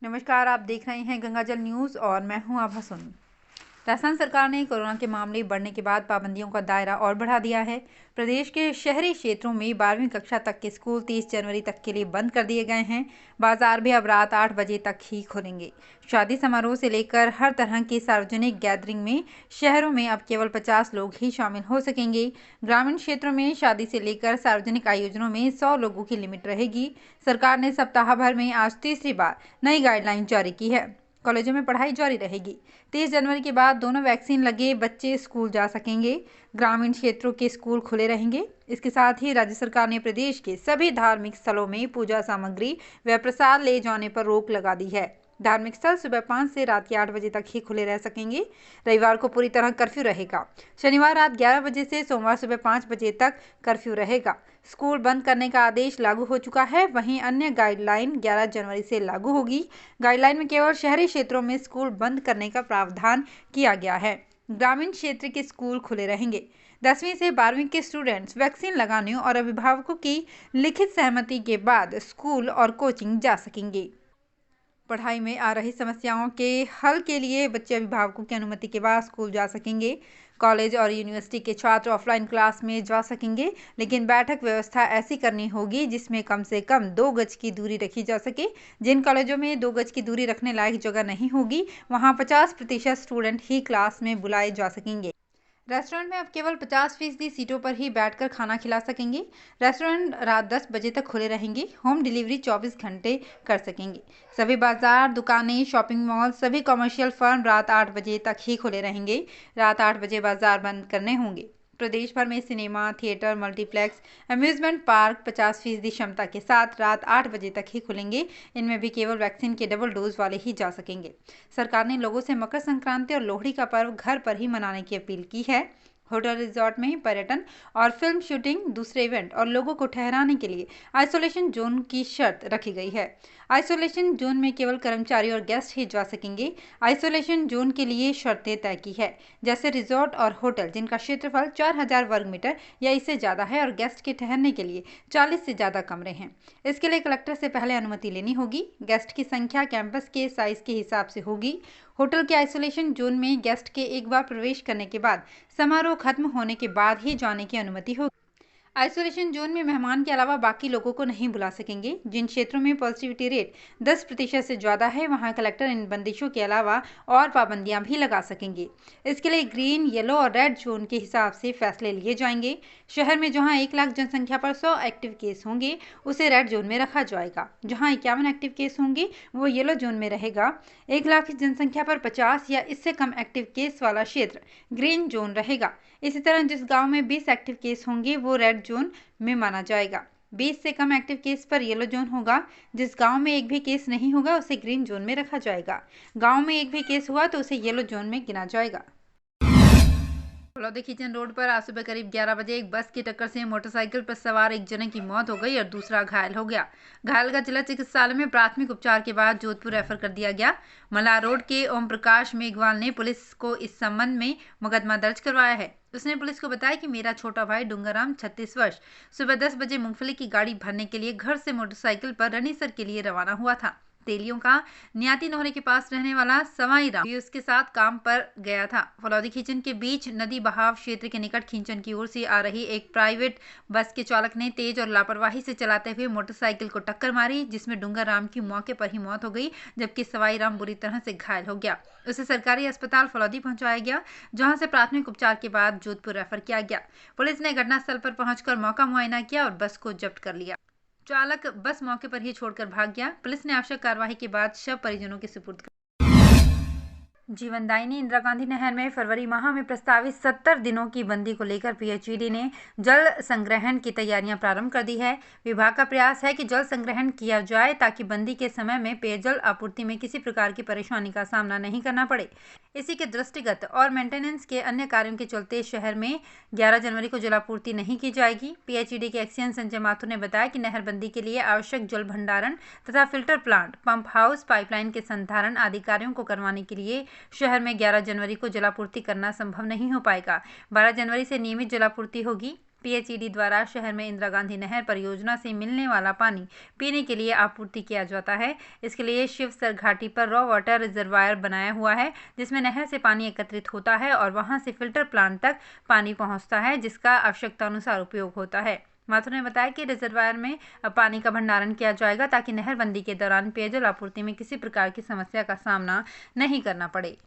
नमस्कार, आप देख रहे हैं गंगाजल न्यूज़ और मैं हूं आभा सोनी। राजस्थान सरकार ने कोरोना के मामले बढ़ने के बाद पाबंदियों का दायरा और बढ़ा दिया है। प्रदेश के शहरी क्षेत्रों में 12वीं कक्षा तक के स्कूल 30 जनवरी तक के लिए बंद कर दिए गए हैं। बाजार भी अब रात 8 बजे तक ही खुलेंगे। शादी समारोह से लेकर हर तरह की सार्वजनिक गैदरिंग में शहरों में अब केवल 50 लोग ही शामिल हो सकेंगे। ग्रामीण क्षेत्रों में शादी से लेकर सार्वजनिक आयोजनों में 100 लोगों की लिमिट रहेगी। सरकार ने सप्ताह भर में आज तीसरी बार नई गाइडलाइन जारी की है। कॉलेजों में पढ़ाई जारी रहेगी। 30 जनवरी के बाद दोनों वैक्सीन लगे बच्चे स्कूल जा सकेंगे। ग्रामीण क्षेत्रों के स्कूल खुले रहेंगे। इसके साथ ही राज्य सरकार ने प्रदेश के सभी धार्मिक स्थलों में पूजा सामग्री व प्रसाद ले जाने पर रोक लगा दी है। धार्मिक स्थल सुबह 5 से रात के 8 बजे तक ही खुले रह सकेंगे। रविवार को पूरी तरह कर्फ्यू रहेगा। शनिवार रात 11 बजे से सोमवार सुबह 5 बजे तक कर्फ्यू रहेगा। स्कूल बंद करने का आदेश लागू हो चुका है। वहीं अन्य गाइडलाइन 11 जनवरी से लागू होगी। गाइडलाइन में केवल शहरी क्षेत्रों में स्कूल बंद करने का प्रावधान किया गया है। ग्रामीण क्षेत्र के स्कूल खुले रहेंगे। 10वीं से 12वीं के स्टूडेंट्स वैक्सीन लगाने और अभिभावकों की लिखित सहमति के बाद स्कूल और कोचिंग जा सकेंगे। पढ़ाई में आ रही समस्याओं के हल के लिए बच्चे अभिभावकों की अनुमति के बाद स्कूल जा सकेंगे। कॉलेज और यूनिवर्सिटी के छात्र ऑफलाइन क्लास में जा सकेंगे, लेकिन बैठक व्यवस्था ऐसी करनी होगी जिसमें कम से कम 2 गज की दूरी रखी जा सके। जिन कॉलेजों में 2 गज की दूरी रखने लायक जगह नहीं होगी, वहां 50% स्टूडेंट ही क्लास में बुलाए जा सकेंगे। रेस्टोरेंट में अब केवल 50% सीटों पर ही बैठकर खाना खिला सकेंगे। रेस्टोरेंट रात 10 बजे तक खुले रहेंगे। होम डिलीवरी 24 घंटे कर सकेंगे। सभी बाजार, दुकानें, शॉपिंग मॉल, सभी कमर्शियल फर्म रात 8 बजे तक ही खुले रहेंगे। रात 8 बजे बाजार बंद करने होंगे। प्रदेश भर में cinema, theatre, multiplex, amusement park 50% क्षमता के साथ रात 8 बजे तक ही खुलेंगे। इनमें भी केवल वैक्सीन के डबल डोज वाले ही जा सकेंगे। सरकार ने लोगों से मकर संक्रांति और लोहड़ी का पर्व घर पर ही मनाने की अपील की है। होटल रिजॉर्ट में पर्यटन और फिल्म शूटिंग, दूसरे इवेंट और लोगों को ठहराने के लिए आइसोलेशन जोन की शर्त रखी गई है। आइसोलेशन जोन में केवल कर्मचारी और गेस्ट ही जा सकेंगे। आइसोलेशन जोन के लिए शर्तें तय की है, जैसे रिजॉर्ट और होटल जिनका क्षेत्रफल 4000 वर्ग मीटर या इससे ज़्यादा है और गेस्ट के ठहरने के लिए 40 से ज़्यादा कमरे हैं। इसके लिए कलेक्टर से पहले अनुमति लेनी होगी। गेस्ट की संख्या कैंपस के साइज के हिसाब से होगी। होटल के आइसोलेशन जोन में गेस्ट के एक बार प्रवेश करने के बाद समारोह खत्म होने के बाद ही जाने की अनुमति होगी। आइसोलेशन जोन में मेहमान के अलावा बाकी लोगों को नहीं बुला सकेंगे। जिन क्षेत्रों में पॉजिटिविटी रेट 10% से ज़्यादा है, वहां कलेक्टर इन बंदिशों के अलावा और पाबंदियां भी लगा सकेंगे। इसके लिए ग्रीन, येलो और रेड जोन के हिसाब से फैसले लिए जाएंगे। शहर में जहां 1 लाख जनसंख्या पर 100 एक्टिव केस होंगे, उसे रेड जोन में रखा जाएगा। जहां 51 एक्टिव केस होंगे, वो येलो जोन में रहेगा। 1 लाख की जनसंख्या पर 50 या इससे कम एक्टिव केस वाला क्षेत्र ग्रीन जोन रहेगा। इसी तरह जिस गांव में 20 एक्टिव केस होंगे, वो रेड जोन में माना जाएगा। 20 से कम एक्टिव केस पर येलो जोन होगा। जिस गांव में एक भी केस नहीं होगा, उसे ग्रीन जोन में रखा जाएगा। गांव में एक भी केस हुआ तो उसे येलो जोन में गिना जाएगा। फलौदी खींचन रोड पर आज सुबह करीब 11 बजे एक बस की टक्कर से मोटरसाइकिल पर सवार एक जने की मौत हो गई और दूसरा घायल हो गया। घायल का जिला चिकित्सालय में प्राथमिक उपचार के बाद जोधपुर रेफर कर दिया गया। मल्हार रोड के ओम प्रकाश मेघवाल ने पुलिस को इस संबंध में मुकदमा दर्ज करवाया है। उसने पुलिस को बताया कि मेरा छोटा भाई डूंगरराम 36 वर्ष सुबह 10 बजे मूंगफली की गाड़ी भरने के लिए घर से मोटरसाइकिल पर रनीसर के लिए रवाना हुआ था। तेलियों का नियाती नोहरे के पास रहने वाला सवाई राम भी उसके साथ काम पर गया था। फलौदी खींचन के बीच नदी बहाव क्षेत्र के निकट खींचन की ओर से आ रही एक प्राइवेट बस के चालक ने तेज और लापरवाही से चलाते हुए मोटरसाइकिल को टक्कर मारी, जिसमें डूंगर राम की मौके पर ही मौत हो गई, जबकि सवाई राम बुरी तरह से घायल हो गया। उसे सरकारी अस्पताल फलौदी पहुंचाया गया, जहां से प्राथमिक उपचार के बाद जोधपुर रेफर किया गया। पुलिस ने घटनास्थल पर पहुंचकर मौका मुआयना किया और बस को जब्त कर लिया। चालक बस मौके पर ही छोड़कर भाग गया। पुलिस ने आवश्यक कार्रवाई के बाद शव परिजनों के सुपुर्द कर जीवनदायिनी इंदिरा गांधी नहर में फरवरी माह में प्रस्तावित 70 दिनों की बंदी को लेकर पीएचईडी ने जल संग्रहण की तैयारियां प्रारंभ कर दी है। विभाग का प्रयास है कि जल संग्रहण किया जाए ताकि बंदी के समय में पेयजल आपूर्ति में किसी प्रकार की परेशानी का सामना नहीं करना पड़े। इसी के दृष्टिगत और मेंटेनेंस के अन्य कार्यों के चलते शहर में 11 जनवरी को जलापूर्ति नहीं की जाएगी। पीएचईडी के एक्सीएन संजय माथुर ने बताया कि नहरबंदी के लिए आवश्यक जल भंडारण तथा filter plant, pump house, pipeline के संधारण आदि कार्यों को करवाने के लिए शहर में 11 जनवरी को जलापूर्ति करना संभव नहीं हो पाएगा। 12 जनवरी से नियमित जलापूर्ति होगी। PHED द्वारा शहर में इंदिरा गांधी नहर परियोजना से मिलने वाला पानी पीने के लिए आपूर्ति किया जाता है। इसके लिए शिवसर घाटी पर रॉ वाटर रिजर्वायर बनाया हुआ है, जिसमें नहर से पानी एकत्रित होता है और वहां से फिल्टर प्लांट तक पानी पहुंचता है, जिसका आवश्यकता अनुसार उपयोग होता है। माथुर ने बताया कि रिजर्वायर में पानी का भंडारण किया जाएगा ताकि नहरबंदी के दौरान पेयजल आपूर्ति में किसी प्रकार की समस्या का सामना नहीं करना पड़े।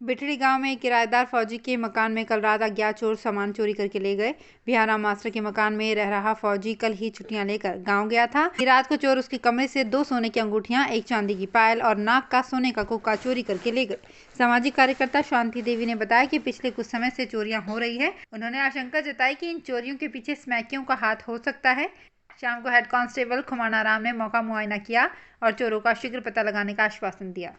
बिठड़ी गांव में एक किराएदार फौजी के मकान में कल रात अज्ञात चोर सामान चोरी करके ले गए। बिहाराम मास्टर के मकान में रह रहा फौजी कल ही छुट्टियां लेकर गांव गया था। रात को चोर उसके कमरे से 2 सोने की अंगूठियां, 1 चांदी की पायल और नाक का सोने का कोका चोरी करके ले गए। सामाजिक कार्यकर्ता शांति देवी ने बताया कि पिछले कुछ समय से चोरियां हो रही है। उन्होंने आशंका जताई कि इन चोरियों के पीछे स्मैकियों का हाथ हो सकता है। शाम को हेड कांस्टेबल खुमाना राम ने मौका मुआयना किया और चोरों का शीघ्र पता लगाने का आश्वासन दिया।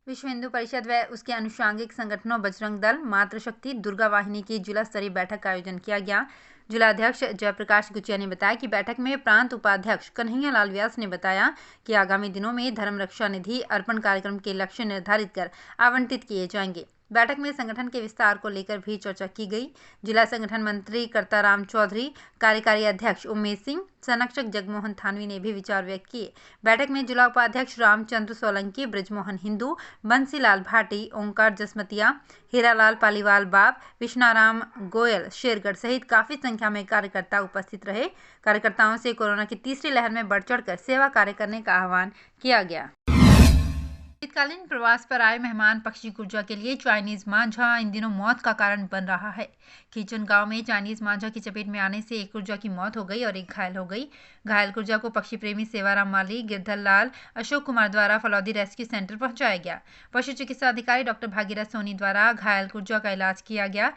विश्व हिंदू परिषद व उसके अनुषांगिक संगठनों बजरंग दल, मातृशक्ति, दुर्गा वाहिनी की जिला स्तरीय बैठक का आयोजन किया गया। जिलाध्यक्ष जयप्रकाश गुचिया ने बताया कि बैठक में प्रांत उपाध्यक्ष कन्हैया लाल व्यास ने बताया कि आगामी दिनों में धर्म रक्षा निधि अर्पण कार्यक्रम के लक्ष्य निर्धारित कर आवंटित किए जाएंगे। बैठक में संगठन के विस्तार को लेकर भी चर्चा की गई। जिला संगठन मंत्री कर्ताराम चौधरी, कार्यकारी अध्यक्ष उमेश सिंह, संरक्षक जगमोहन थानवी ने भी विचार व्यक्त किए। बैठक में जिला उपाध्यक्ष रामचंद्र सोलंकी, ब्रिजमोहन हिंदू, बंसीलाल भाटी, ओंकार जसमतिया, हीरालाल पालीवाल बाब, विष्णाराम गोयल शेरगढ़ सहित काफी संख्या में कार्यकर्ता उपस्थित रहे। कार्यकर्ताओं से कोरोना की तीसरी लहर में बढ़ चढ़कर सेवा कार्य करने का आह्वान किया गया। शीतकालीन प्रवास पर आए मेहमान पक्षी कुर्जा के लिए चाइनीज मांझा इन दिनों मौत का कारण बन रहा है। खीचन गांव में चाइनीज मांझा की चपेट में आने से एक कुर्जा की मौत हो गई और एक घायल हो गई। घायल कुर्जा को पक्षी प्रेमी सेवाराम माली, गिरधर लाल, अशोक कुमार द्वारा फलौदी रेस्क्यू सेंटर पहुंचाया गया। पशु चिकित्सा अधिकारी डॉक्टर भागीरथ सोनी द्वारा घायल कुर्जा का इलाज किया गया।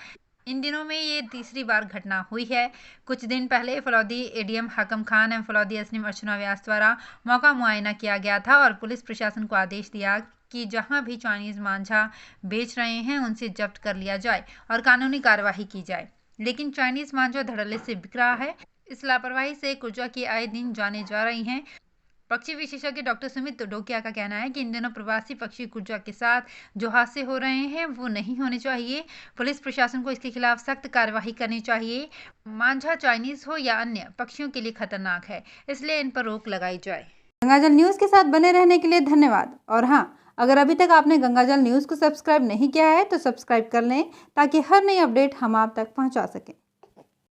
इन दिनों में ये तीसरी बार घटना हुई है। कुछ दिन पहले फलौदी एडीएम हाकम खान एवं फलौदी एसडीएम अर्चना व्यास द्वारा मौका मुआयना किया गया था और पुलिस प्रशासन को आदेश दिया कि जहां भी चाइनीज मांझा बेच रहे हैं उनसे जब्त कर लिया जाए और कानूनी कार्यवाही की जाए। लेकिन चाइनीज मांझा धड़ल्ले से बिक रहा है। इस लापरवाही से कुर्जा की आए दिन जाने जा रही हैं। पक्षी विशेषज्ञ डॉक्टर सुमित डोकिया का कहना है कि इन दिनों प्रवासी पक्षी कुर्जा के साथ जो हादसे हो रहे हैं वो नहीं होने चाहिए। पुलिस प्रशासन को इसके खिलाफ सख्त कार्यवाही करनी चाहिए। मांझा चाइनीज हो या अन्य पक्षियों के लिए खतरनाक है, इसलिए इन पर रोक लगाई जाए। गंगाजल न्यूज के साथ बने रहने के लिए धन्यवाद। और हाँ, अगर अभी तक आपने गंगाजल न्यूज को सब्सक्राइब नहीं किया है तो सब्सक्राइब कर लें ताकि हर नई अपडेट हम आप तक पहुँचा सकें।